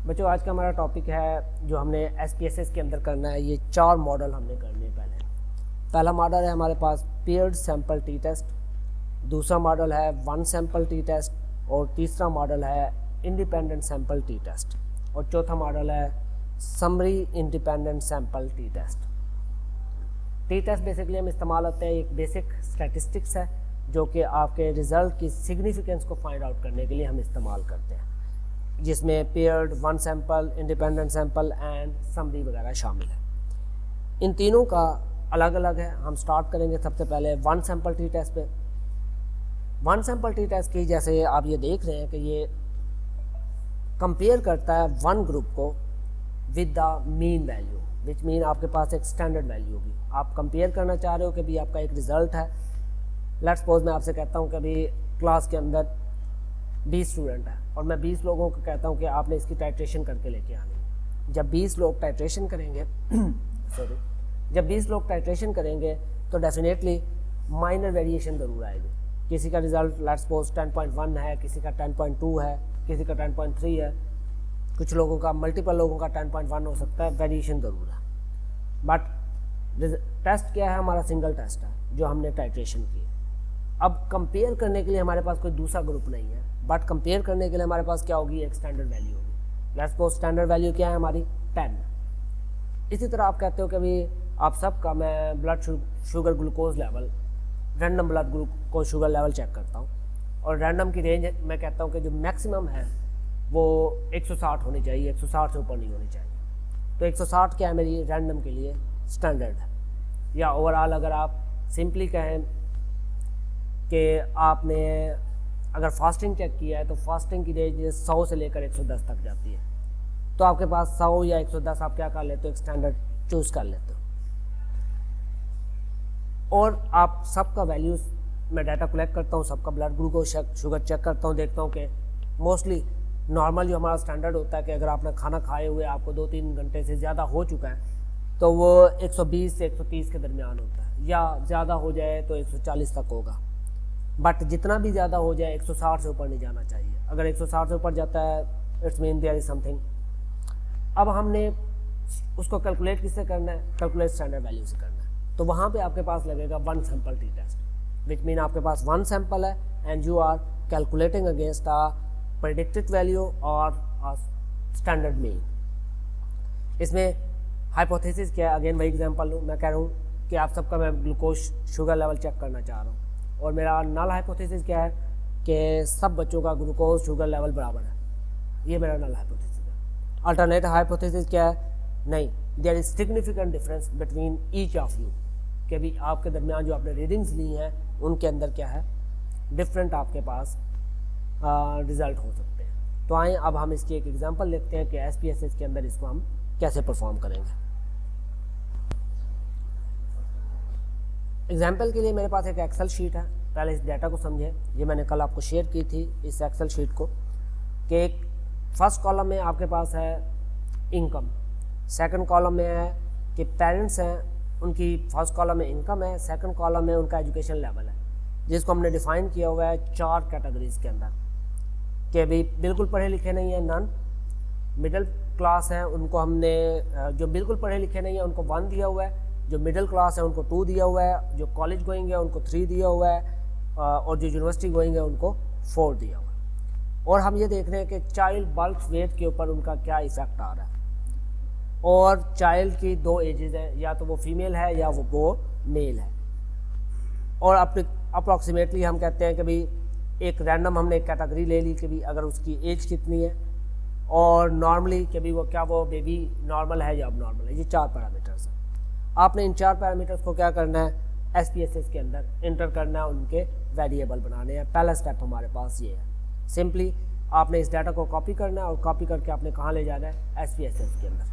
बच्चों आज का हमारा टॉपिक है जो हमने SPSS के अंदर करना है। ये 4 मॉडल हमने करने हैं। पहला मॉडल है हमारे पास पेयर्ड सैंपल टी टेस्ट, दूसरा मॉडल है वन सैंपल टी टेस्ट, और तीसरा मॉडल है इंडिपेंडेंट सैंपल टी टेस्ट, और चौथा मॉडल है summary independent sample t test. T test basically हम इस्तेमाल होते हैं, एक बेसिक स्टैटिस्टिक्स है जो कि आपके रिज़ल्ट की सिग्निफिकेंस को फाइंड आउट करने के लिए हम इस्तेमाल करते हैं, जिसमें paired, one sample, independent sample and summary वगैरह शामिल है। इन तीनों का अलग अलग है। हम स्टार्ट करेंगे सबसे पहले वन सैंपल टी टेस्ट पे। वन सैंपल टी टेस्ट की जैसे आप ये देख रहे हैं कि ये कंपेयर करता है वन ग्रुप को with the mean value, which mean आपके पास एक स्टैंडर्ड वैल्यू होगी। आप कंपेयर करना चाह रहे हो कि भी आपका एक रिज़ल्ट है। लेट्स सपोज मैं आपसे कहता हूँ कि अभी क्लास के अंदर 20 स्टूडेंट है और मैं 20 लोगों को कहता हूँ कि आपने इसकी टाइट्रेशन करके लेके आनी है। जब 20 लोग टाइट्रेशन करेंगे सॉरी जब 20 लोग टाइट्रेशन करेंगे तो डेफिनेटली माइनर वेरिएशन ज़रूर आएगी। किसी का रिज़ल्ट लेट्स सपोज 10.1 है, किसी का 10.2 है, किसी का 10.3 है, कुछ लोगों का, मल्टीपल लोगों का 10.1 हो सकता है। वेरिएशन ज़रूर है, बट टेस्ट क्या है? हमारा सिंगल टेस्ट है जो हमने टाइट्रेशन की। अब कंपेयर करने के लिए हमारे पास कोई दूसरा ग्रुप नहीं है, बट कंपेयर करने के लिए हमारे पास क्या होगी? एक स्टैंडर्ड वैल्यू होगी। लेट्स सपोज स्टैंडर्ड वैल्यू क्या है हमारी? 10। इसी तरह आप कहते हो कि अभी आप सबका मैं blood sugar glucose level, random blood glucose sugar level check करता हूँ, और रैंडम की रेंज मैं कहता हूँ कि जो मैक्सिमम है वो 160 होनी चाहिए, 160 से ऊपर नहीं होनी चाहिए। तो 160 क्या है मेरी रैंडम के लिए? स्टैंडर्ड है। या ओवरऑल अगर आप सिंपली कहें कि आपने अगर फास्टिंग चेक किया है तो फास्टिंग की रेंज 100 से लेकर 110 तक जाती है, तो आपके पास 100 या 110 आप क्या कर लेते हो? एक स्टैंडर्ड चूज़ कर लेते हो। और आप सबका वैल्यूज़ मैं डाटा कलेक्ट करता हूँ, सबका ब्लड ग्लूकोज शुगर चेक करता हूँ, देखता हूँ कि मोस्टली नॉर्मल जो हमारा स्टैंडर्ड होता है कि अगर आपने खाना खाए हुए आपको 2-3 घंटे से ज़्यादा हो चुका है तो वो 120 से 130 के दरमियान होता है, या ज़्यादा हो जाए तो 140 तक होगा। बट जितना भी ज़्यादा हो जाए 160 से ऊपर नहीं जाना चाहिए। अगर 160 से ऊपर जाता है it's mean there is something. अब हमने उसको कैलकुलेट किससे करना है? कैलकुलेट स्टैंडर्ड वैल्यू से करना है। तो वहाँ पे आपके पास लगेगा one sample t test, which mean आपके पास वन सैंपल है and you are calculating against a predicted value और स्टैंडर्ड मीन। इसमें हाइपोथेसिस क्या है? अगेन वही एग्जांपल लूँ, मैं कह रहा हूँ कि आप सबका मैं ग्लूकोज शुगर लेवल चेक करना चाह रहा हूँ, और मेरा नल हाइपोथेसिस क्या है कि सब बच्चों का ग्लूकोज शुगर लेवल बराबर है। ये मेरा नल हाइपोथेसिस है। अल्टरनेट हाइपोथेसिस क्या है? नहीं, there is significant difference between each of you, कि भी आपके दरमियान जो आपने रीडिंग्स ली हैं उनके अंदर क्या है? डिफरेंट आपके पास रिज़ल्ट हो सकते हैं। तो आएँ अब हम इसकी एक एग्जांपल लेते हैं कि SPSS के अंदर इसको हम कैसे परफॉर्म करेंगे। एग्जाम्पल के लिए मेरे पास एक एक्सेल शीट है। पहले इस डाटा को समझें। ये मैंने कल आपको शेयर की थी इस एक्सेल शीट को, कि एक फर्स्ट कॉलम में आपके पास है इनकम, सेकंड कॉलम में है कि पेरेंट्स हैं उनकी, फर्स्ट कॉलम में इनकम है, सेकंड कॉलम में उनका एजुकेशन लेवल है, जिसको हमने डिफ़ाइन किया हुआ है 4 कैटेगरीज के अंदर, कि अभी बिल्कुल पढ़े लिखे नहीं हैं नन, मिडिल क्लास हैं उनको हमने, जो बिल्कुल पढ़े लिखे नहीं हैं उनको 1 दिया हुआ है, जो मिडिल क्लास है उनको 2 दिया हुआ है, जो कॉलेज गोइंग है उनको 3 दिया हुआ है, और जो यूनिवर्सिटी गोइंग है उनको 4 दिया हुआ है। और हम ये देख रहे हैं कि चाइल्ड बर्थ वेट के ऊपर उनका क्या इफेक्ट आ रहा है। और चाइल्ड की 2 एजेस हैं, या तो वो फीमेल है या वो मेल है। और अप्रॉक्सीमेटली हम कहते हैं कि भाई एक रैंडम हमने एक कैटेगरी ले ली कि भाई अगर उसकी एज कितनी है, और नॉर्मली कि भाई वो क्या वो बेबी नॉर्मल है या अब नॉर्मल है। ये 4 पैरामीटर्स हैं। आपने इन 4 पैरामीटर्स को क्या करना है? SPSS के अंदर इंटर करना है, उनके वेरिएबल बनाने हैं। पहला स्टेप हमारे पास ये है। सिंपली आपने इस डाटा को कॉपी करना है, और कॉपी करके आपने कहाँ ले जाना है? SPSS के अंदर।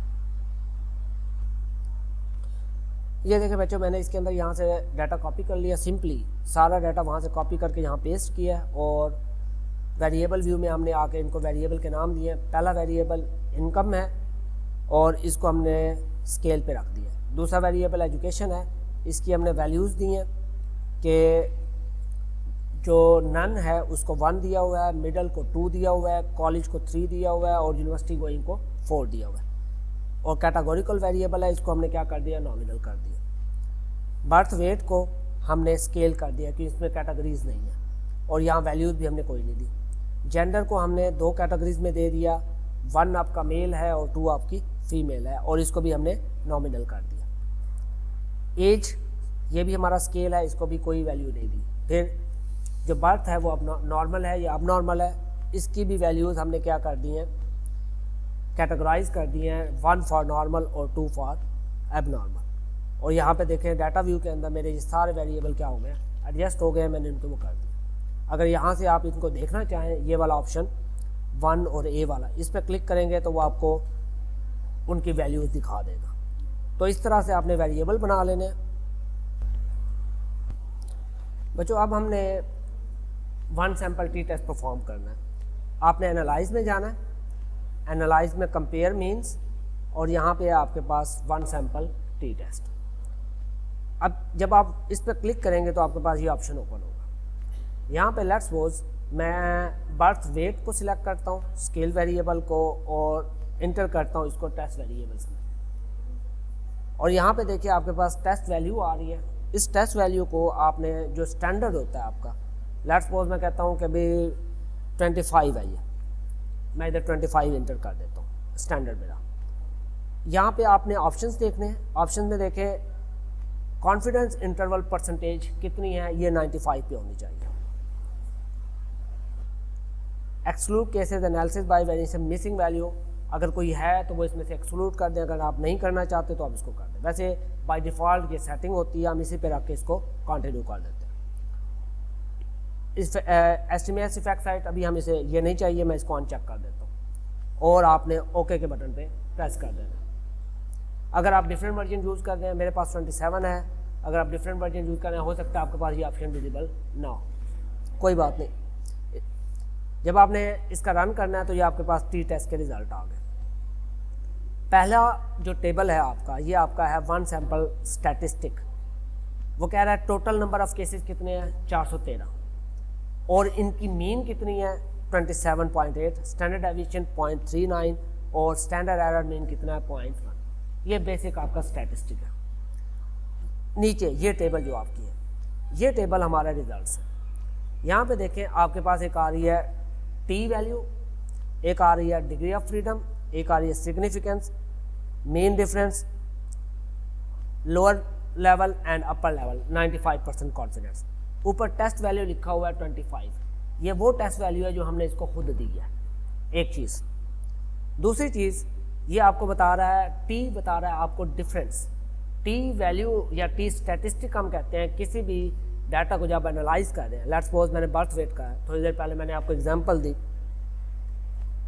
ये देखें बच्चों, मैंने इसके अंदर यहाँ से डाटा कॉपी कर लिया। सिंपली सारा डाटा वहाँ से कॉपी करके यहाँ पेस्ट किया है, और वेरिएबल व्यू में हमने आके इनको वेरिएबल के नाम दिए। पहला वेरिएबल इनकम है और इसको हमने स्केल पे रख दिया। दूसरा वेरिएबल एजुकेशन है, इसकी हमने वैल्यूज़ दी हैं कि जो नन है उसको 1 दिया हुआ है, मिडल को 2 दिया हुआ है, कॉलेज को 3 दिया हुआ है और यूनिवर्सिटी गोइंग को 4 दिया हुआ है। और कैटेगोरिकल वेरिएबल है, इसको हमने क्या कर दिया, नॉमिनल कर दिया। बर्थ वेट को हमने स्केल कर दिया कि इसमें कैटेगरीज नहीं है और यहाँ वैल्यूज़ भी हमने कोई नहीं दी। जेंडर को हमने 2 कैटेगरीज में दे दिया, 1 आपका मेल है और 2 आपकी फीमेल है और इसको भी हमने नॉमिनल कर दिया। एज ये भी हमारा स्केल है, इसको भी कोई वैल्यू नहीं दी। फिर जो बर्थ है वो अब नॉर्मल है या अब नॉर्मल है, इसकी भी वैल्यूज़ हमने क्या कर दी हैं, कैटेगराइज कर दिए हैं, 1 फॉर नॉर्मल और 2 फॉर एबनॉर्मल। और यहाँ पे देखें डाटा व्यू के अंदर मेरे ये सारे वेरिएबल क्या हो गए, एडजस्ट हो गए, मैंने इनको वो कर दिया। अगर यहाँ से आप इनको देखना चाहें, ये वाला ऑप्शन 1 और ए वाला, इस पर क्लिक करेंगे तो वो आपको उनकी वैल्यूज़ दिखा देगा। तो इस तरह से आपने वेरिएबल बना लेने। बच्चों अब हमने 1 सैम्पल टी टेस्ट परफॉर्म करना है। आपने एनालाइज में जाना है, एनालाइज में कंपेयर मीन्स, और यहाँ पे आपके पास 1 सैम्पल टी टेस्ट। अब जब आप इस पर क्लिक करेंगे तो आपके पास ये ऑप्शन ओपन होगा। यहाँ पे लेट्स सपोज मैं बर्थ वेट को सिलेक्ट करता हूँ, स्केल वेरिएबल को, और इंटर करता हूँ इसको टेस्ट वेरिएबल्स में। और यहाँ पे देखिए आपके पास टेस्ट वैल्यू आ रही है। इस टेस्ट वैल्यू को आपने जो स्टैंडर्ड होता है आपका, लेट्स सपोज मैं कहता हूँ कि भाई 25 है, ये मैं इधर 25 इंटर कर देता हूँ, स्टैंडर्ड मेरा। यहाँ पे आपने ऑप्शंस देखने हैं। ऑप्शन में देखें कॉन्फिडेंस इंटरवल परसेंटेज कितनी है, ये 95 पे होनी चाहिए। Exclude cases analysis bye variation missing value, अगर कोई है तो वो इसमें से एक्सक्लूड कर दें, अगर आप नहीं करना चाहते तो आप इसको कर दें। वैसे बाय डिफ़ॉल्ट ये सेटिंग होती है, हम इसी पे रख के इसको कंटिन्यू कर देते हैं। इस एस्टिमेट इफेक्ट साइट अभी हम इसे ये नहीं चाहिए, मैं इसको अनचेक कर देता हूँ और आपने ओके के बटन पे प्रेस कर देना। अगर आप डिफरेंट वर्जन यूज़ कर रहे हैं, मेरे पास 27 है, अगर आप डिफरेंट वर्जन यूज़ कर रहे हैं हो सकता है आपके पास ये ऑप्शन विजिबल ना हो, कोई बात नहीं। जब आपने इसका रन करना है तो ये आपके पास टी टेस्ट के रिजल्ट आ गए। पहला जो टेबल है आपका, ये आपका है 1 सैम्पल स्टैटिस्टिक। वो कह रहा है टोटल नंबर ऑफ केसेस कितने हैं, 413, और इनकी मीन कितनी है 27.8, स्टैंडर्ड डेविएशन 0.39 और स्टैंडर्ड एरर मीन कितना है 0.1। ये बेसिक आपका स्टैटिस्टिक है। नीचे ये टेबल जो आपकी है, ये टेबल हमारा रिजल्ट्स है। यहाँ पे देखें आपके पास एक आ रही है टी वैल्यू, एक आ रही है डिग्री ऑफ फ्रीडम, एक आ रही है significance, main difference, lower level and upper level, 95% confidence. ऊपर टेस्ट वैल्यू लिखा हुआ है 25, ये वो टेस्ट वैल्यू है जो हमने इसको खुद दी है। एक चीज़। दूसरी चीज़ ये आपको बता रहा है, टी बता रहा है आपको डिफरेंस। टी वैल्यू या टी स्टैटिस्टिक हम कहते हैं किसी भी डाटा को जब एनालाइज कर रहे हैं। लेट्स सपोज मैंने बर्थ वेट का है, थोड़ी देर पहले मैंने आपको एग्जांपल दी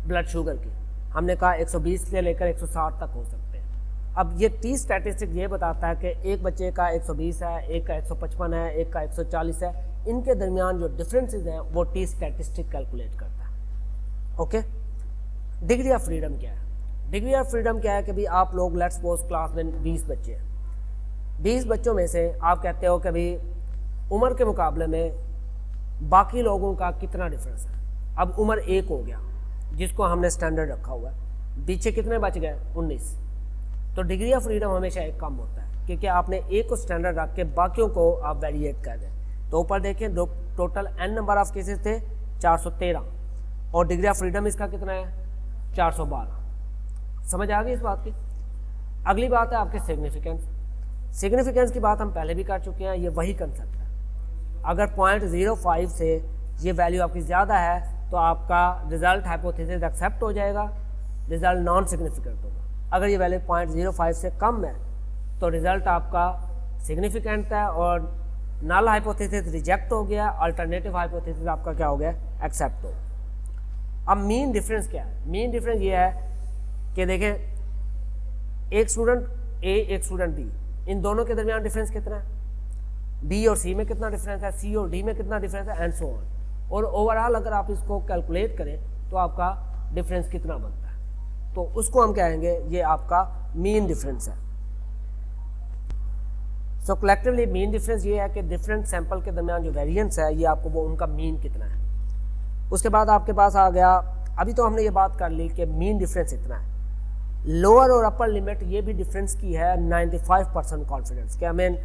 ब्लड शुगर की, हमने कहा 120 से लेकर 160 तक हो सकते हैं। अब ये टी स्टैटिस्टिक ये बताता है कि एक बच्चे का 120 है, एक का 155 है, एक का 140 है, इनके दरमियान जो डिफरेंसेस हैं वो टी स्टैटिस्टिक कैलकुलेट करता है। ओके। डिग्री ऑफ फ्रीडम क्या है? डिग्री ऑफ फ्रीडम क्या है कि भाई आप लोग लेट्स सपोज क्लास में 20 बच्चे हैं, 20 बच्चों में से आप कहते हो कि भाई उम्र के मुकाबले में बाकी लोगों का कितना डिफरेंस है। अब उम्र 1 हो गया जिसको हमने स्टैंडर्ड रखा हुआ है, पीछे कितने बच गए 19। तो डिग्री ऑफ फ्रीडम हमेशा एक कम होता है क्योंकि आपने एक को स्टैंडर्ड रख के बाकियों को आप वेरिएट कर दें। तो ऊपर देखें total n number of cases थे 413 और डिग्री ऑफ फ्रीडम इसका कितना है 412। समझ आ गई इस बात की? अगली बात है आपके सिग्निफिकेंस। सिग्निफिकेंस की बात हम पहले भी कर चुके हैं, ये वही कंसेप्ट है। अगर 0.05 से ये वैल्यू आपकी ज़्यादा है तो आपका रिजल्ट हाइपोथेसिस एक्सेप्ट हो जाएगा, रिजल्ट नॉन सिग्निफिकेंट होगा। अगर ये वैल्यू 0.05 से कम है तो रिजल्ट आपका सिग्निफिकेंट है और नल हाइपोथेसिस रिजेक्ट हो गया, अल्टरनेटिव हाइपोथेसिस आपका क्या हो गया, एक्सेप्ट हो। अब मीन डिफरेंस क्या है? मीन डिफरेंस ये है कि देखें एक स्टूडेंट ए एक स्टूडेंट बी, इन दोनों के दरमियान डिफरेंस कितना है, बी और सी में कितना डिफरेंस है, सी और डी में कितना डिफरेंस है, एंड सो ऑन। और ओवरऑल अगर आप इसको कैलकुलेट करें तो आपका डिफरेंस कितना बनता है, तो उसको हम कहेंगे ये आपका मीन डिफरेंस है। सो कलेक्टिवली मीन डिफरेंस ये है कि डिफरेंट सैंपल के दरमियान जो वेरिएंस है ये आपको वो उनका मीन कितना है। उसके बाद आपके पास आ गया, अभी तो हमने ये बात कर ली कि मीन डिफरेंस इतना है। लोअर और अपर लिमिट ये भी डिफरेंस की है 95% कॉन्फिडेंस कि हमें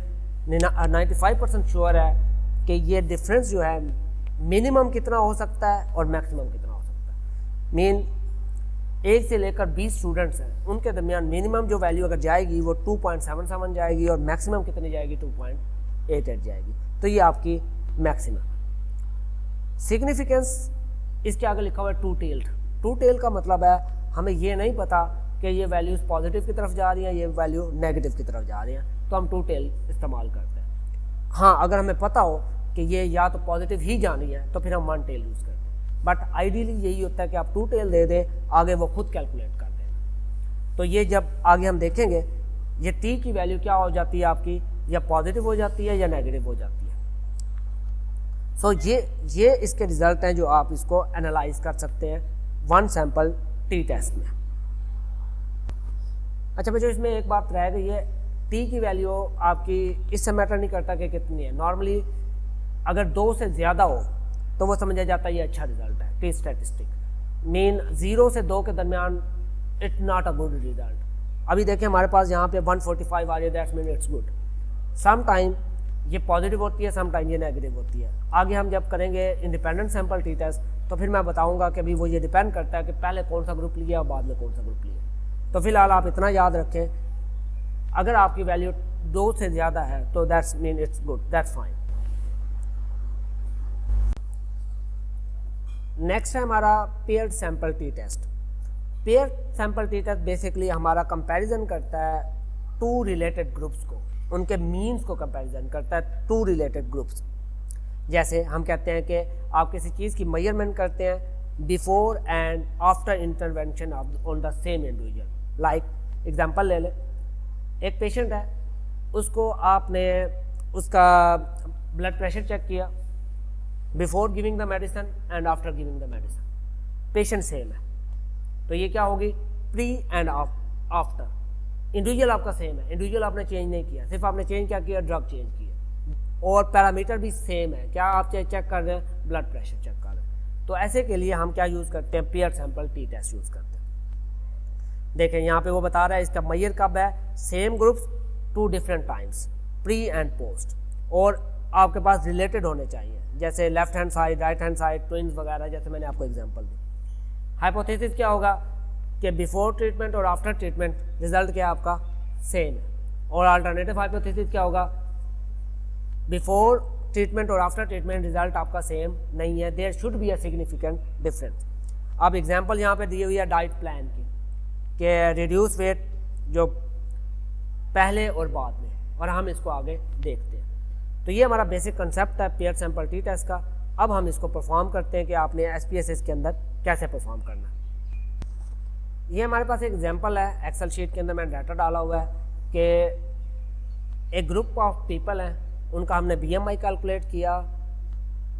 95% श्योर है कि ये डिफरेंस जो है मिनिमम कितना हो सकता है और मैक्सिमम कितना हो सकता है। मीन 1 से लेकर 20 स्टूडेंट्स हैं, उनके दरमियान मिनिमम जो वैल्यू अगर जाएगी वो 2.77 जाएगी और मैक्सिमम कितनी जाएगी 2.88 जाएगी। तो ये आपकी मैक्सिमम। सिग्निफिकेंस इसके आगे लिखा हुआ है टू टेल्ड। टू टेल का मतलब है हमें ये नहीं पता कि ये वैल्यूज़ पॉजिटिव की तरफ जा रही हैं, ये वैल्यू नेगेटिव की तरफ जा रही हैं, तो हम टू टेल इस्तेमाल करते हैं। हाँ, अगर हमें पता हो कि ये या तो पॉजिटिव ही जानी है तो फिर हम वन टेल यूज़ करते हैं, बट आइडियली यही होता है कि आप टू टेल दे दें, आगे वो खुद कैलकुलेट कर दें। तो ये जब आगे हम देखेंगे ये टी की वैल्यू क्या हो जाती है आपकी, या पॉजिटिव हो जाती है या नेगेटिव हो जाती है। सो ये इसके रिजल्ट हैं जो आप इसको एनालाइज कर सकते हैं वन सैंपल टी टेस्ट में। अच्छा बच्चों, इसमें एक बात रह गई है, टी की वैल्यू आपकी इससे मैटर नहीं करता कि कितनी है। नॉर्मली अगर 2 से ज़्यादा हो तो वो समझा जाता है ये अच्छा रिजल्ट है, टी स्टैटिस्टिक। मीन 0 से 2 के दरमियान it's not a good result. अभी देखिए हमारे पास यहाँ पे 145 आ रही है, that's mean it's good. Some time ये पॉजिटिव होती है, सम टाइम ये नेगेटिव होती है। आगे हम जब करेंगे इंडिपेंडेंट सैंपल टी टेस्ट तो फिर मैं बताऊंगा कि अभी वो ये डिपेंड करता है कि पहले कौन सा ग्रुप लिया और बाद में कौन सा ग्रुप लिया। तो फिलहाल आप इतना याद रखें, अगर आपकी वैल्यू 2 से ज़्यादा है तो that's mean it's good, that's fine. Next है हमारा paired sample t test. Paired sample t test basically हमारा कंपैरिजन करता है टू रिलेटेड ग्रुप्स को, उनके मीन्स को कंपैरिजन करता है टू रिलेटेड ग्रुप्स। जैसे हम कहते हैं कि आप किसी चीज़ की मेजरमेंट करते हैं before and after intervention on the same individual. Like example ले लें, एक पेशेंट है, उसको आपने उसका ब्लड प्रेशर चेक किया before giving the medicine and after giving the medicine, patient same है, तो ये क्या होगी, प्री एंड आफ्टर। इंडिविजुअल आपका सेम है, इंडिविजुअल आपने चेंज नहीं किया, सिर्फ आपने चेंज क्या किया, ड्रग चेंज किया, और पैरामीटर भी सेम है। क्या आप चेक कर रहे हैं, ब्लड प्रेशर चेक कर रहे हैं। तो ऐसे के लिए हम क्या यूज़ करते हैं, pair sample t test use करते हैं। देखें यहाँ पे वो बता रहा है इसका मेजर कब है, same groups two different times, pre and post, और आपके पास रिलेटेड होने चाहिए, जैसे left hand side, right hand side, twins वगैरह, जैसे मैंने आपको एग्जांपल दी। हाइपोथेसिस क्या होगा कि बिफोर ट्रीटमेंट और आफ्टर ट्रीटमेंट रिजल्ट क्या आपका सेम है, और अल्टरनेटिव हाइपोथेसिस क्या होगा, बिफोर ट्रीटमेंट और आफ्टर ट्रीटमेंट रिजल्ट आपका सेम नहीं है, there should be a significant difference. अब एग्जांपल यहाँ पे दी हुई है डाइट प्लान की, कि रिड्यूस वेट जो पहले और बाद में, और हम इसको आगे देखते हैं। तो ये हमारा बेसिक कंसेप्ट है पेयर सैंपल टी टेस्ट का। अब हम इसको परफॉर्म करते हैं कि आपने SPSS के अंदर कैसे परफॉर्म करना है। ये हमारे पास एक एग्जांपल है, एक्सेल शीट के अंदर मैंने डाटा डाला हुआ है कि एक ग्रुप ऑफ पीपल हैं, उनका हमने BMI कैलकुलेट किया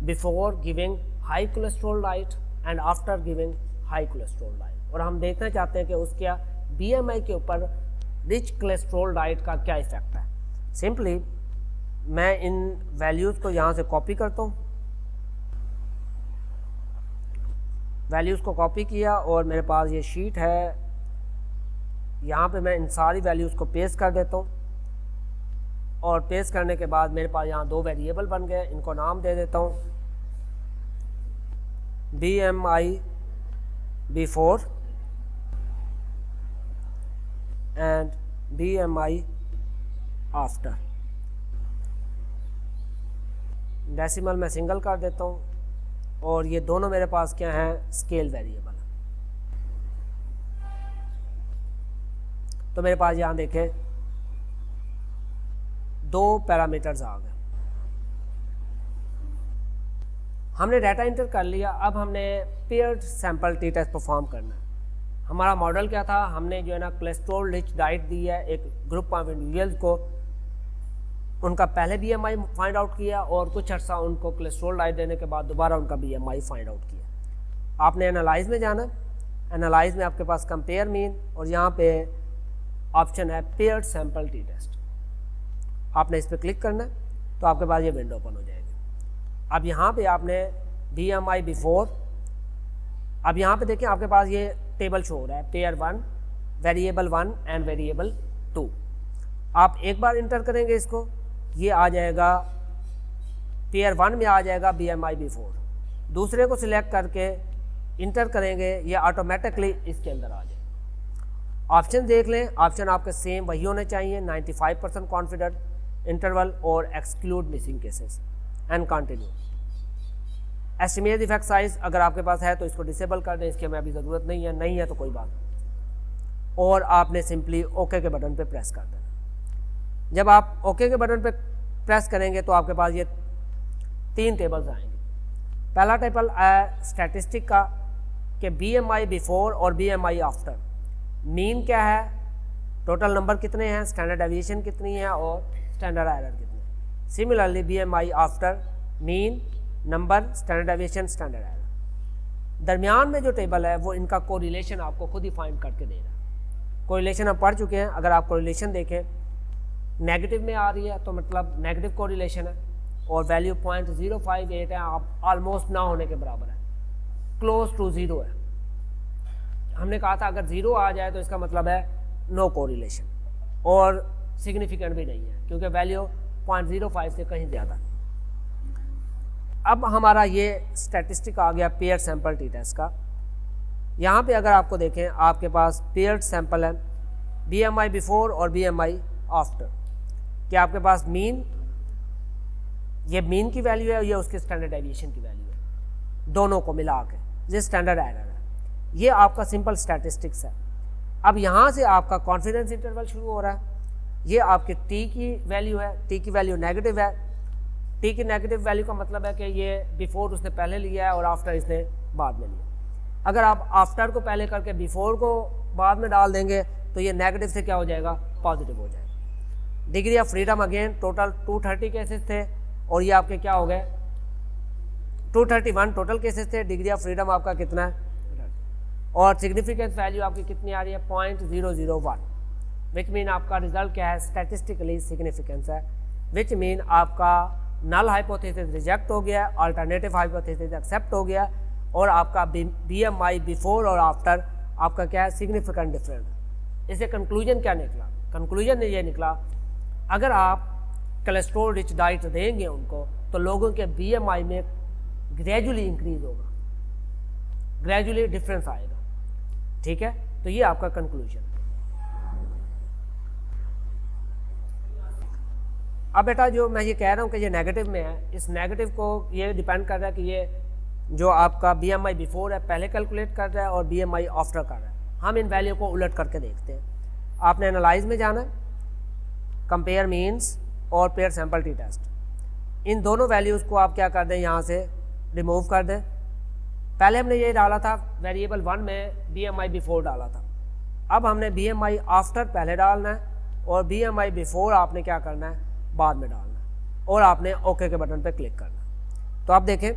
before giving high cholesterol diet and after giving high cholesterol diet, और हम देखना चाहते हैं कि उसके BMI के ऊपर रिच कोलेस्ट्रॉल डाइट का क्या इफेक्ट है। सिंपली मैं इन वैल्यूज़ को यहाँ से कॉपी करता हूँ, वैल्यूज़ को कॉपी किया और मेरे पास ये शीट है, यहाँ पे मैं इन सारी वैल्यूज़ को पेस्ट कर देता हूँ, और पेस्ट करने के बाद मेरे पास यहाँ 2 वेरिएबल बन गए, इनको नाम दे देता हूँ BMI before and BMI after. Decimal मैं सिंगल कर देता हूँ, और ये दोनों मेरे पास क्या हैं, स्केल वेरिएबल। तो मेरे पास यहाँ देखें 2 पैरामीटर्स आ गए। हमने डाटा इंटर कर लिया, अब हमने paired sample t test perform करना है। हमारा मॉडल क्या था, हमने जो है ना कोलेस्ट्रॉल रिच डाइट दी है एक ग्रुप ऑफ इंडिविजुअल्स को, उनका पहले BMI फाइंड आउट किया और कुछ अर्सा उनको कोलेस्ट्रॉल डाइट देने के बाद दोबारा उनका BMI फाइंड आउट किया। आपने एनालाइज में जाना, एनालाइज में आपके पास कंपेयर मीन, और यहाँ पे ऑप्शन है पेयर्ड सैंपल टी टेस्ट। आपने इस पर क्लिक करना है तो आपके पास ये विंडो ओपन हो जाएगी। अब यहाँ पे आपने BMI बिफोर, अब यहाँ पे देखिए आपके पास ये टेबल शो हो रहा है, पेयर 1, वेरिएबल 1 एंड वेरिएबल 2। आप एक बार इंटर करेंगे इसको, ये आ जाएगा पेयर 1 में आ जाएगा BMI बिफोर। दूसरे को सिलेक्ट करके इंटर करेंगे, ये ऑटोमेटिकली इसके अंदर आ जाएगा। ऑप्शन देख लें, ऑप्शन आपके सेम वही होने चाहिए, 95% कॉन्फिडेंट इंटरवल और exclude missing cases and continue. Estimate effect size अगर आपके पास है तो इसको डिसेबल कर दें, इसकी हमें अभी ज़रूरत नहीं है तो कोई बात नहीं। और आपने सिंपली ओके के बटन पे प्रेस कर देना। जब आप ओके के बटन पे प्रेस करेंगे तो आपके पास ये 3 टेबल्स आएंगे। पहला टेबल है स्टैटिस्टिक का कि BMI बिफोर और BMI आफ्टर, मीन क्या है, टोटल नंबर कितने हैं, स्टैंडर्ड डेविएशन कितनी है और स्टैंडर्ड एरर कितनी है। Similarly BMI after, mean, number, standard deviation, standard error. दरमियान में जो टेबल है वो इनका कोरिलेशन आपको खुद ही फाइंड करके दे रहा है। कोरिलेशन हम पढ़ चुके हैं, अगर आप कोरिलेशन देखें नेगेटिव में आ रही है तो मतलब नेगेटिव कोरिलेशन है, और वैल्यू 0.058 है, आप ऑलमोस्ट ना होने के बराबर है, क्लोज टू 0 है। हमने कहा था अगर 0 आ जाए तो इसका मतलब है नो कोरिलेशन, और सिग्निफिकेंट भी नहीं है क्योंकि वैल्यू 0.05 से कहीं ज़्यादा। अब हमारा ये स्टैटिस्टिक आ गया पेयर सैंपल टी टेस्ट का। यहाँ पे अगर आपको देखें आपके पास पेयर्ड सैंपल है BMI बिफोर और BMI आफ्टर, कि आपके पास मीन, ये मीन की वैल्यू है, ये उसके स्टैंडर्ड डेविएशन की वैल्यू है, दोनों को मिला के ये स्टैंडर्ड एरर है। ये आपका सिंपल स्टैटिस्टिक्स है। अब यहाँ से आपका कॉन्फिडेंस इंटरवल शुरू हो रहा है। ये आपके टी की वैल्यू है, टी की वैल्यू नेगेटिव है। टी की नेगेटिव वैल्यू का मतलब है कि ये बिफोर उसने पहले लिया है और आफ्टर इसने बाद में लिया। अगर आप आफ्टर को पहले करके बिफोर को बाद में डाल देंगे तो ये नेगेटिव से क्या हो जाएगा, पॉजिटिव हो जाएगा। Degree of freedom again total 230 cases थे और ये आपके क्या हो गए 231 टोटल केसेस थे। डिग्री ऑफ फ्रीडम आपका कितना है, और सिग्निफिकेंस वैल्यू आपकी कितनी आ रही है 0.001, विच मीन आपका रिजल्ट क्या है, स्टैटिस्टिकली सिग्निफिकेंस है, विच मीन आपका नल हाइपोथेसिस रिजेक्ट हो गया, अल्टरनेटिव हाइपोथेसिस एक्सेप्ट हो गया, और आपका BMI बिफोर और आफ्टर आपका क्या है, सिग्निफिकेंट डिफरेंस। इससे कंक्लूजन क्या निकला, कंक्लूजन ये निकला अगर आप कोलेस्ट्रॉल रिच डाइट देंगे उनको तो लोगों के BMI में ग्रेजुअली इंक्रीज होगा, ग्रेजुअली डिफरेंस आएगा। ठीक है, तो ये आपका कंक्लूजन। अब बेटा जो मैं ये कह रहा हूँ कि ये नेगेटिव में है, इस नेगेटिव को ये डिपेंड कर रहा है कि ये जो आपका BMI बिफोर है पहले कैलकुलेट कर रहा है और BMI आफ्टर कर रहा है। हम इन वैल्यू को उलट करके देखते हैं। आपने एनालाइज में जाना है, कंपेयर मीन्स और पेयर सैंपल टी टेस्ट, इन दोनों वैल्यूज़ को आप क्या कर दें, यहाँ से रिमूव कर दें। पहले हमने ये डाला था वेरिएबल 1 में BMI बिफोर डाला था, अब हमने BMI आफ्टर पहले डालना है और BMI बिफोर आपने क्या करना है, बाद में डालना है, और आपने ओके के बटन पे क्लिक करना है। तो आप देखें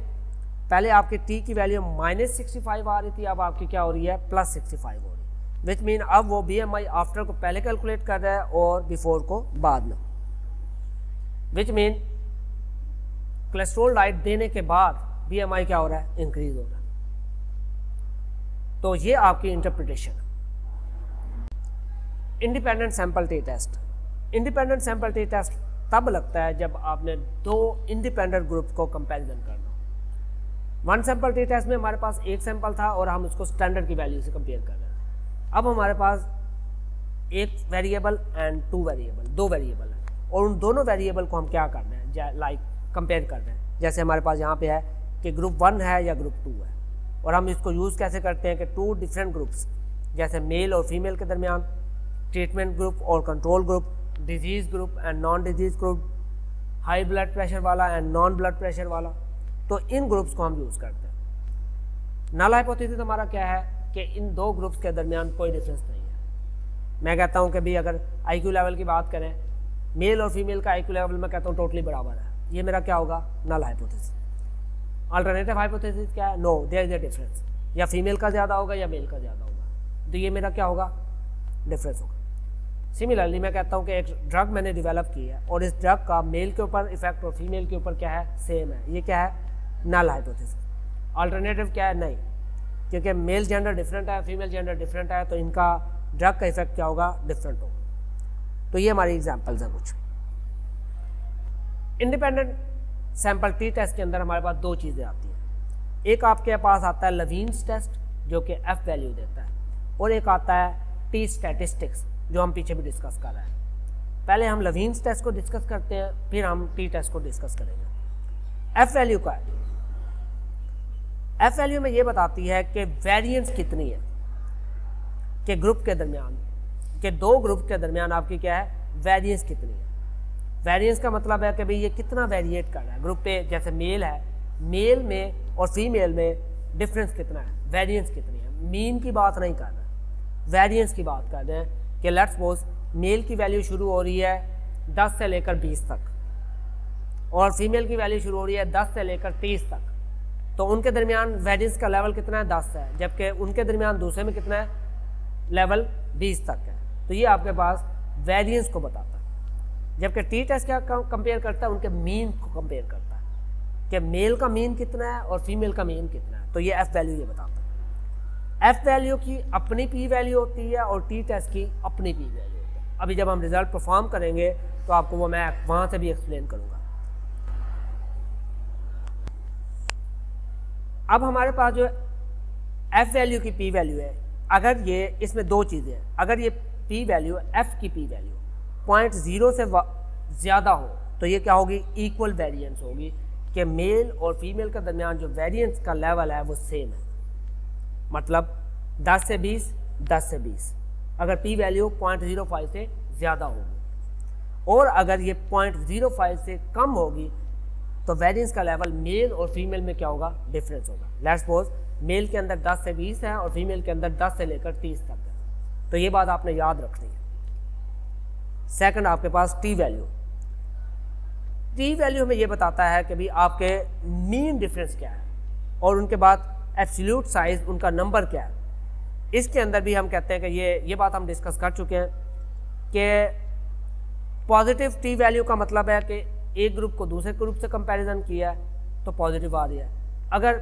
पहले आपकी टी की वैल्यू -65 आ रही थी, अब आपकी क्या हो रही है +65 हो रही है, विच मीन अब वो BMI आफ्टर को पहले कैलकुलेट कर रहा है और बिफोर को बाद में, विच मीन कोलेस्ट्रॉल डाइट देने के बाद BMI क्या हो रहा है, इंक्रीज हो रहा है। तो ये आपकी इंटरप्रिटेशन है। Independent sample t test, independent sample t test तब लगता है जब आपने 2 इंडिपेंडेंट ग्रुप को कंपैरिजन करना। वन सैंपल टी टेस्ट में हमारे पास एक सैंपल था और हम उसको स्टैंडर्ड की वैल्यू से कंपेयर कर रहे हैं। अब हमारे पास एक वेरिएबल एंड 2 वेरिएबल, 2 वेरिएबल है, और उन दोनों वेरिएबल को हम क्या कर रहे हैं, लाइक कंपेयर कर रहे हैं। जैसे हमारे पास यहाँ पे है कि ग्रुप 1 है या ग्रुप 2 है, और हम इसको यूज़ कैसे करते हैं कि 2 डिफरेंट ग्रुप्स, जैसे मेल और फीमेल के दरमियान, ट्रीटमेंट ग्रुप और control group, disease group and non disease group, high blood pressure वाला एंड नॉन ब्लड प्रेशर वाला, तो इन ग्रुप्स को हम यूज़ करते हैं। नल हाइपोथेसिस हमारा क्या है कि इन 2 ग्रुप्स के दरमियान कोई डिफरेंस नहीं है। मैं कहता हूँ कि भी अगर IQ लेवल की बात करें, मेल और फीमेल का IQ लेवल मैं कहता हूँ टोटली बराबर है, ये मेरा क्या होगा, नल हाइपोथेसिस। अल्टरनेटिव हाइपोथेसिस क्या है, no there is a difference, या फीमेल का ज़्यादा होगा या मेल का ज़्यादा होगा, तो ये मेरा क्या होगा, डिफरेंस होगा। सिमिलरली मैं कहता हूँ कि एक ड्रग मैंने डेवलप की है और इस ड्रग का मेल के ऊपर इफेक्ट और फीमेल के ऊपर क्या है, सेम है, ये क्या है, नल हाइपोथेसिस। अल्टरनेटिव क्या है, नहीं, क्योंकि मेल जेंडर डिफरेंट है, फीमेल जेंडर डिफरेंट है, तो इनका ड्रग का इफेक्ट क्या होगा, डिफरेंट होगा। तो ये हमारी एग्जाम्पल्स हैं कुछ। इंडिपेंडेंट सैंपल टी टेस्ट के अंदर हमारे पास दो चीज़ें आती हैं। एक आपके पास आता है लेविन्स टेस्ट जो कि एफ वैल्यू देता है, और एक आता है टी स्टैटिस्टिक्स जो हम पीछे भी डिस्कस कर रहे हैं। पहले हम लेविन्स टेस्ट को डिस्कस करते हैं, फिर हम टी टेस्ट को डिस्कस करेंगे। एफ वैल्यू का है, एफ वैल्यू में ये बताती है कि वेरिएंस कितनी है, कि ग्रुप के दरमियान, कि दो ग्रुप के दरमियान आपकी क्या है, वेरिएंस कितनी है। वेरिएंस का मतलब है कि भाई ये कितना वेरिएट कर रहा है ग्रुप पे, जैसे मेल है, मेल में और फीमेल में डिफरेंस कितना है, वेरिएंस कितनी है। मीन की बात नहीं कर रहे, वेरिएंस की बात कर रहे हैं कि लेट्स सपोज मेल की वैल्यू शुरू हो रही है 10 से लेकर 20 तक और फीमेल की वैल्यू शुरू हो रही है 10 से लेकर 30 तक, तो उनके दरमियान वेरिएंस का लेवल कितना है, 10 है, जबकि उनके दरमियान दूसरे में कितना है, लेवल 20 तक है। तो ये आपके पास वेरिएंस को बताता है। जबकि टी टेस्ट क्या कंपेयर करता है, उनके मीन को कंपेयर करता है कि मेल का मीन कितना है और फीमेल का मीन कितना है। तो ये एफ वैल्यू ये बताता है। एफ वैल्यू की अपनी पी वैल्यू होती है और टी टेस्ट की अपनी पी वैल्यू होती है। अभी जब हम रिजल्ट परफॉर्म करेंगे तो आपको वो मैं वहाँ से भी एक्सप्लेन करूँगा। अब हमारे पास जो एफ वैल्यू की पी वैल्यू है, अगर ये इसमें दो चीज़ें हैं, अगर ये पी वैल्यू एफ की पी वैल्यू 0.0 से ज़्यादा हो तो ये क्या होगी, इक्वल वेरिएंस होगी, कि मेल और फीमेल के दरमियान जो वेरिएंस का लेवल है वो सेम है, मतलब 10 से 20, 10 से 20, अगर पी वैल्यू 0.05 से ज़्यादा होगी। और अगर ये 0.05 से कम होगी तो वेरिएंस का लेवल मेल और फीमेल में क्या होगा, डिफरेंस होगा। लेट्स सपोज मेल के अंदर 10 से 20 है और फीमेल के अंदर 10 से लेकर 30 तक है, तो ये बात आपने याद रखनी है। सेकंड आपके पास टी वैल्यू, टी वैल्यू में ये बताता है कि भाई आपके मीन डिफरेंस क्या है और उनके बाद एब्सोल्यूट साइज उनका नंबर क्या है। इसके अंदर भी हम कहते हैं कि ये बात हम डिस्कस कर चुके हैं कि पॉजिटिव टी वैल्यू का मतलब है कि एक ग्रुप को दूसरे ग्रुप से कंपैरिजन किया है तो पॉजिटिव आ रही है, अगर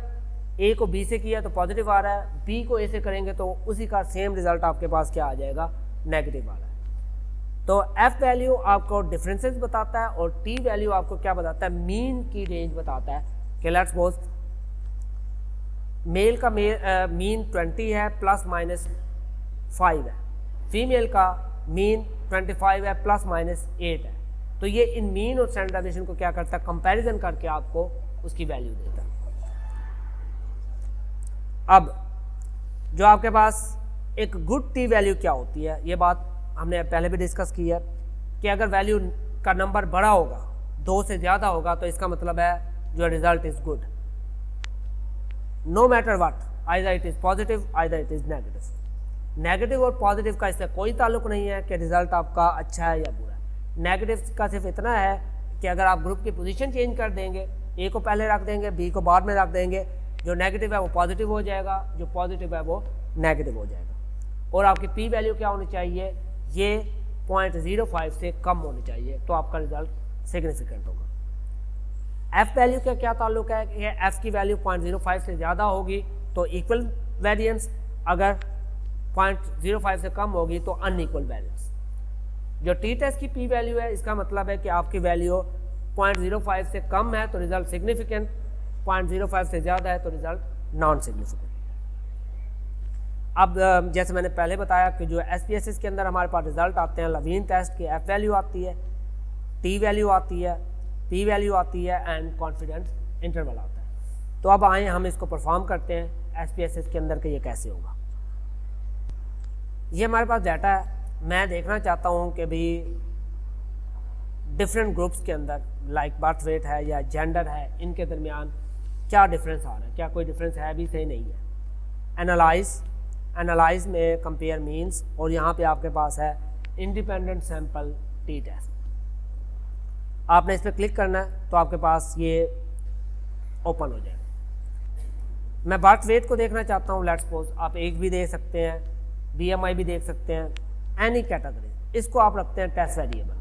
ए को बी से किया तो पॉजिटिव आ रहा है, बी को ए से करेंगे तो उसी का सेम रिजल्ट आपके पास क्या आ जाएगा, नेगेटिव आ रहा है। तो एफ वैल्यू आपको डिफरेंसेस बताता है और टी वैल्यू आपको क्या बताता है, मीन की रेंज बताता है कि लेट्स सपोज मेल का मीन 20 है ±5 है, फीमेल का मीन 25 है ±8 है। तो ये इन मीन और स्टैंडर्ड डेविएशन को क्या करता है, कंपैरिजन करके आपको उसकी वैल्यू देता है। अब जो आपके पास एक गुड टी वैल्यू क्या होती है, ये बात हमने पहले भी डिस्कस की है कि अगर वैल्यू का नंबर बड़ा होगा, 2 से ज़्यादा होगा, तो इसका मतलब है जो result is good, no matter what, either it is positive either it is negative. Negative और पॉजिटिव का इससे कोई ताल्लुक नहीं है कि रिजल्ट आपका अच्छा है या बुरा है। नेगेटिव का सिर्फ इतना है कि अगर आप ग्रुप की पोजीशन चेंज कर देंगे, ए को पहले रख देंगे, बी को बाद में रख देंगे, जो नेगेटिव है वो पॉजिटिव हो जाएगा, जो पॉजिटिव है वो नेगेटिव हो जाएगा। और आपकी पी वैल्यू क्या होनी चाहिए, ये 0.05 से कम होनी चाहिए, तो आपका रिजल्ट सिग्निफिकेंट होगा। एफ वैल्यू का क्या ताल्लुक है कि एफ की वैल्यू 0.05 से ज़्यादा होगी तो इक्वल वेरिएंस, अगर 0.05 से कम होगी तो अनइक्वल वेरिएंस। जो टी टेस्ट की पी वैल्यू है, इसका मतलब है कि आपकी वैल्यू 0.05 से कम है तो रिजल्ट सिग्निफिकेंट, 0.05 से ज़्यादा है तो रिजल्ट नॉन सिग्निफिकेंट। अब जैसे मैंने पहले बताया कि जो SPSS के अंदर हमारे पास रिजल्ट आते हैं, लेविन टेस्ट की एफ वैल्यू आती है, टी वैल्यू आती है, पी वैल्यू आती है एंड कॉन्फिडेंस इंटरवल आता है। तो अब आए हम इसको परफॉर्म करते हैं SPSS के अंदर कि ये कैसे होगा। ये हमारे पास डाटा है, मैं देखना चाहता हूँ कि भी डिफरेंट ग्रुप्स के अंदर लाइक बर्थ वेट है या जेंडर है, इनके दरमियान क्या डिफरेंस आ रहा है, क्या कोई डिफरेंस है भी, सही नहीं है। एनालाइज में कंपेयर मीन्स, और यहाँ पे आपके पास है इंडिपेंडेंट सैंपल टी टेस्ट। आपने इस पर क्लिक करना है तो आपके पास ये ओपन हो जाएगा। मैं बर्थ वेट को देखना चाहता हूँ, लेट्स सपोज आप एज भी देख सकते हैं, BMI भी देख सकते हैं, एनी कैटेगरी। इसको आप रखते हैं टेस्ट वेरिएबल।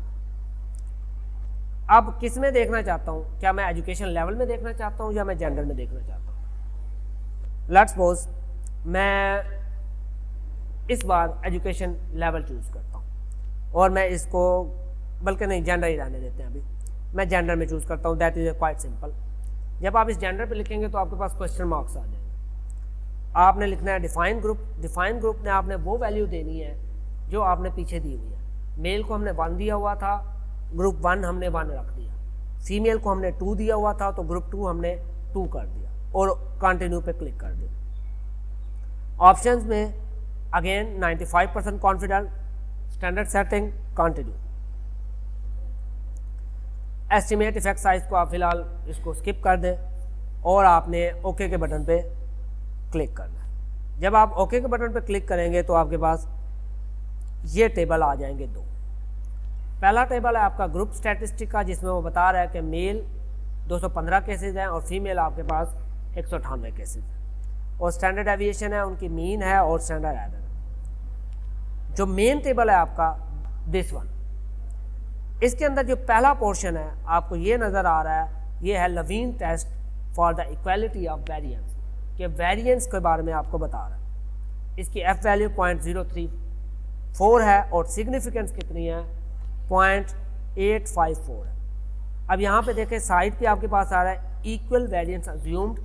अब किस में देखना चाहता हूँ, क्या मैं एजुकेशन लेवल में देखना चाहता हूँ या मैं जेंडर में देखना चाहता हूँ। लेट्स सपोज मैं इस बार एजुकेशन लेवल चूज़ करता हूँ और मैं इसको, बल्कि नहीं जेंडर ही रहने देते हैं, अभी मैं जेंडर में चूज़ करता हूँ। That is quite simple. जब आप इस जेंडर पे लिखेंगे तो आपके पास क्वेश्चन मार्क्स आ जाएंगे। आपने लिखना है डिफाइन ग्रुप। डिफाइन ग्रुप में आपने वो वैल्यू देनी है जो आपने पीछे दी हुई है। मेल को हमने 1 दिया हुआ था, ग्रुप 1 हमने 1 रख दिया। फीमेल को हमने 2 दिया हुआ था तो ग्रुप 2 हमने 2 कर दिया और कंटिन्यू पे क्लिक कर दिया। ऑप्शंस में again 95% confident, standard setting, continue. Estimate effect size को आप फिलहाल इसको स्किप कर दें और आपने ओके के बटन पे क्लिक करना है। जब आप ओके के बटन पे क्लिक करेंगे तो आपके पास ये टेबल आ जाएंगे 2। पहला टेबल है आपका ग्रुप स्टैटिस्टिक का, जिसमें वो बता रहा है कि मेल 215 केसेज हैं और फीमेल आपके पास 198 केसेज हैं, और स्टैंडर्ड एविएशन है, उनकी मीन है और स्टैंडर्ड एरर है। जो मेन टेबल है आपका दिस वन, इसके अंदर जो पहला पोर्शन है आपको ये नज़र आ रहा है, ये है Levene test for the equality of variance, के वेरिएंस के बारे में आपको बता रहा है। इसकी एफ वैल्यू 0.034 है और सिग्निफिकेंस कितनी है 0.854 है। अब यहाँ पे देखें साइड पे आपके पास आ रहा है equal variance assumed,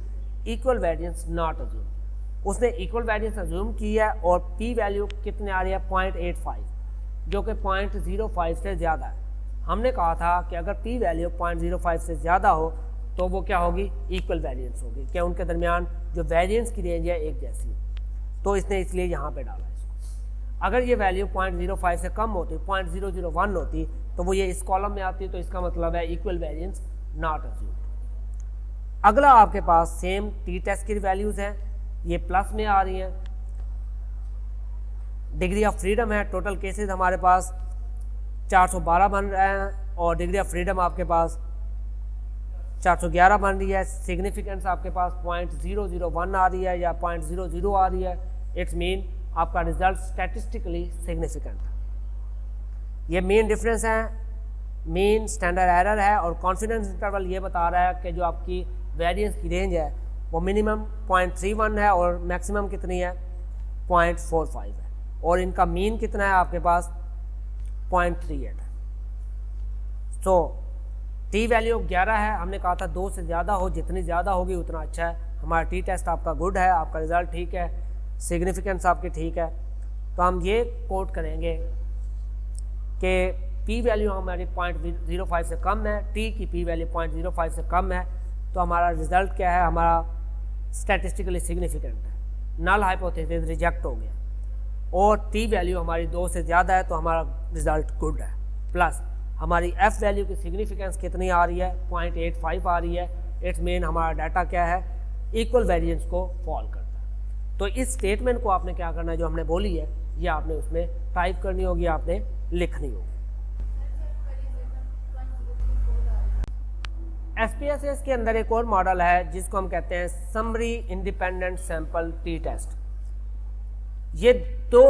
equal variance not assumed. उसने इक्वल वेरिएंस अज्यूम की है और पी वैल्यू कितने आ रही है 0.85, जो कि 0.05 से ज़्यादा है। हमने कहा था कि अगर पी वैल्यू 0.05 से ज़्यादा हो तो वो क्या होगी, इक्वल वेरिएंस होगी, क्या उनके दरमियान जो वेरिएंस की रेंज है एक जैसी है। तो इसने इसलिए यहाँ पे डाला इसको। अगर ये वैल्यू 0.05 से कम होती, 0.001 होती, तो वो ये इस कॉलम में आती, तो इसका मतलब है इक्वल वेरिएंस नॉट अज्यूम्ड। अगला आपके पास सेम टी टेस्ट की वैल्यूज़ हैं, ये प्लस में आ रही हैं। डिग्री ऑफ फ्रीडम है, टोटल केसेस हमारे पास 412 बन रहे हैं और डिग्री ऑफ फ्रीडम आपके पास 411 बन रही है। सिग्निफिकेंस आपके पास 0.001 आ रही है या 0.00 आ रही है। इट्स मीन आपका रिजल्ट स्टैटिस्टिकली सिग्निफिकेंट है। ये मेन डिफरेंस है। मेन स्टैंडर्ड एरर है और कॉन्फिडेंस इंटरवल ये बता रहा है कि जो आपकी वेरिएंस की रेंज है वो मिनिमम 0.31 है और मैक्सिमम कितनी है 0.45 है, और इनका मीन कितना है आपके पास 0.38 है। सो टी वैल्यू 11 है। हमने कहा था 2 से ज़्यादा हो, जितनी ज़्यादा होगी उतना अच्छा है। हमारा टी टेस्ट आपका गुड है, आपका रिज़ल्ट ठीक है, सिग्निफिकेंस आपकी ठीक है। तो हम ये कोट करेंगे कि पी वैल्यू हमारी 0.05 से कम है, टी की पी वैल्यू 0.05 से कम है, तो हमारा रिज़ल्ट क्या है, हमारा स्टैटिस्टिकली सिग्निफिकेंट है। नल हाइपोथेसिस रिजेक्ट हो गया। और टी वैल्यू हमारी 2 से ज़्यादा है तो हमारा रिज़ल्ट गुड है। प्लस हमारी एफ वैल्यू की सिग्निफिकेंस कितनी आ रही है 0.85 आ रही है। इट्स मीन हमारा डाटा क्या है, इक्वल वेरिएंस को फॉल करता है। तो इस स्टेटमेंट को आपने क्या करना है, जो हमने बोली है ये आपने उसमें टाइप करनी होगी, आपने लिखनी होगी। SPSS के अंदर एक और मॉडल है जिसको हम कहते हैं summary independent sample t test. ये 2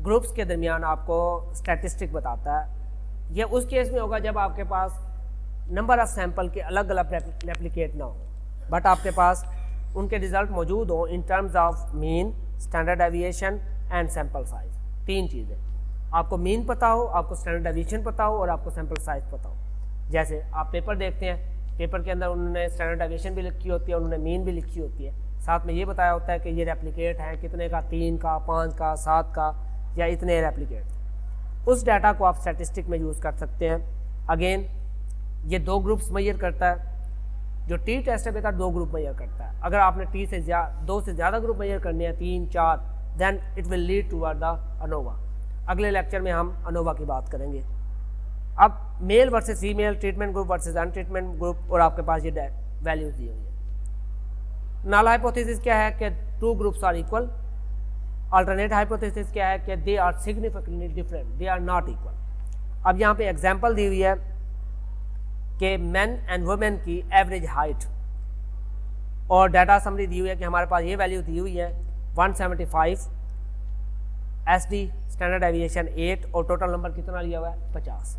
ग्रुप्स के दरमियान आपको स्टैटिस्टिक बताता है। ये उस केस में होगा जब आपके पास नंबर ऑफ सैंपल के अलग अलग रेप्लिकेट ना हो, बट आपके पास उनके रिजल्ट मौजूद हो in terms of mean, standard deviation and sample size. 3 चीज़ें, आपको मीन पता हो, आपको स्टैंडर्ड डेविएशन पता हो और आपको सैंपल साइज पता हो। जैसे आप पेपर देखते हैं, पेपर के अंदर उन्होंने स्टैंडर्ड डेविएशन भी लिखी होती है, उन्होंने मीन भी लिखी होती है, साथ में ये बताया होता है कि ये रेप्लिकेट हैं कितने का, 3 का, 5 का, 7 का या इतने रेप्लिकेट। उस डाटा को आप स्टैटिस्टिक में यूज़ कर सकते हैं। अगेन ये 2 ग्रुप्स मेजर करता है। जो टी टेस्ट है बेटा 2 ग्रुप मेजर करता है। अगर आपने 2 से ज़्यादा ग्रुप मेजर करने हैं, 3, 4, then it will lead toward the ANOVA. अगले लेक्चर में हम अनोवा की बात करेंगे। अब male versus female, treatment group versus untreatment group, और आपके पास ये वैल्यूज दी हुई है। नल हाइपोथेसिस क्या है कि 2 groups are equal. Alternate hypothesis क्या है कि they are significantly different, they are not equal. अब यहाँ पे एग्जांपल दी हुई है कि मेन एंड वुमेन की एवरेज हाइट, और डाटा समरी दी हुई है कि हमारे पास ये वैल्यू दी हुई है 175 SD स्टैंडर्ड एविएशन 8 और टोटल नंबर कितना लिया हुआ है 50,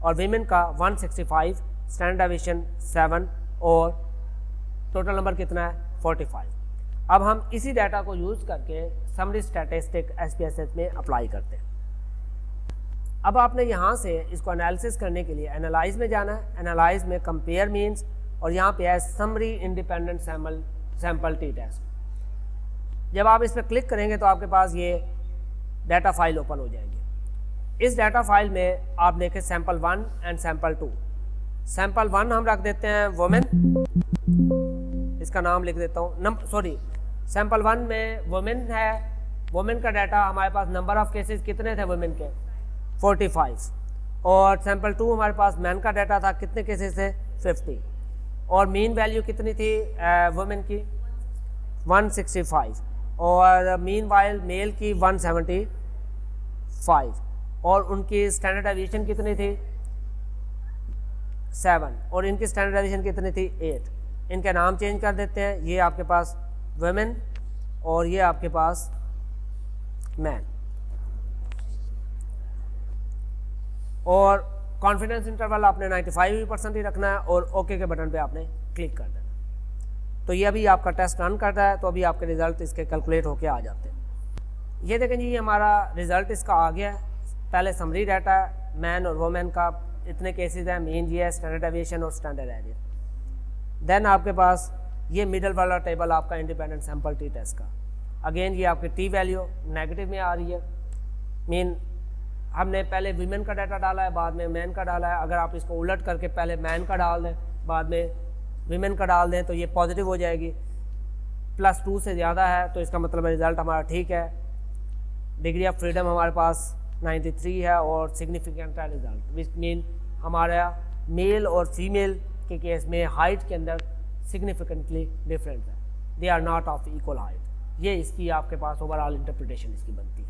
और वीमेन का 165 स्टैंडर्ड एविएशन 7 और टोटल नंबर कितना है 45। अब हम इसी डाटा को यूज़ करके समरी स्टैटिस्टिक SPSS में अप्लाई करते हैं। अब आपने यहाँ से इसको एनालिसिस करने के लिए एनालाइज में जाना है। एनालाइज में कंपेयर मीन्स और यहाँ पे है summary independent sample t test. जब आप इस पर क्लिक करेंगे तो आपके पास ये डाटा फाइल ओपन हो जाएगी। इस डाटा फाइल में आप देखें सैम्पल 1 एंड सैम्पल 2। सैम्पल 1 हम रख देते हैं वुमेन, इसका नाम लिख देता हूँ सॉरी सैम्पल 1 में वुमेन है, वुमेन का डाटा हमारे पास नंबर ऑफ केसेस कितने थे वुमेन के 45, और सैम्पल 2 हमारे पास मैन का डाटा था कितने केसेस थे 50, और मीन वैल्यू कितनी थी वुमेन की 165 और मीन वाइल मेल की 175 और उनकी स्टैंडर्ड एविएशन कितनी थी 7 और इनकी स्टैंडर्ड एविएशन कितनी थी 8। इनके नाम चेंज कर देते हैं, ये आपके पास वुमेन और ये आपके पास मैन, और कॉन्फिडेंस इंटरवल आपने 95% ही रखना है और ओके के बटन पे आपने क्लिक कर देना। तो ये अभी आपका टेस्ट रन करता है, तो अभी आपके रिजल्ट इसके कैलकुलेट होके आ जाते हैं। ये देखें जी, ये हमारा रिजल्ट इसका आ गया है। पहले समरी डाटा है, मैन और वुमेन का इतने केसेस हैं, मीन ये है, स्टैंडर्ड एविएशन और स्टैंडर्ड एरिया। देन आपके पास ये मिडल वाला टेबल आपका इंडिपेंडेंट सैम्पल टी टेस्ट का। अगेन ये आपकी टी वैल्यू नेगेटिव में आ रही है, मीन हमने पहले वीमेन का डाटा डाला है, बाद में मैन का डाला है। अगर आप इसको उलट करके पहले मैन का डाल दें बाद में वीमेन का डाल दें तो ये पॉजिटिव हो जाएगी। +2 से ज़्यादा है तो इसका मतलब रिज़ल्ट हमारा ठीक है। डिग्री ऑफ फ्रीडम हमारे पास 93 है और सिग्निफिकेंट है रिज़ल्ट, विच मीन हमारा मेल और फीमेल के केस में हाइट के अंदर सिग्निफिकेंटली डिफरेंट है, they are not of equal height. ये इसकी आपके पास ओवरऑल इंटरप्रिटेशन इसकी बनती है।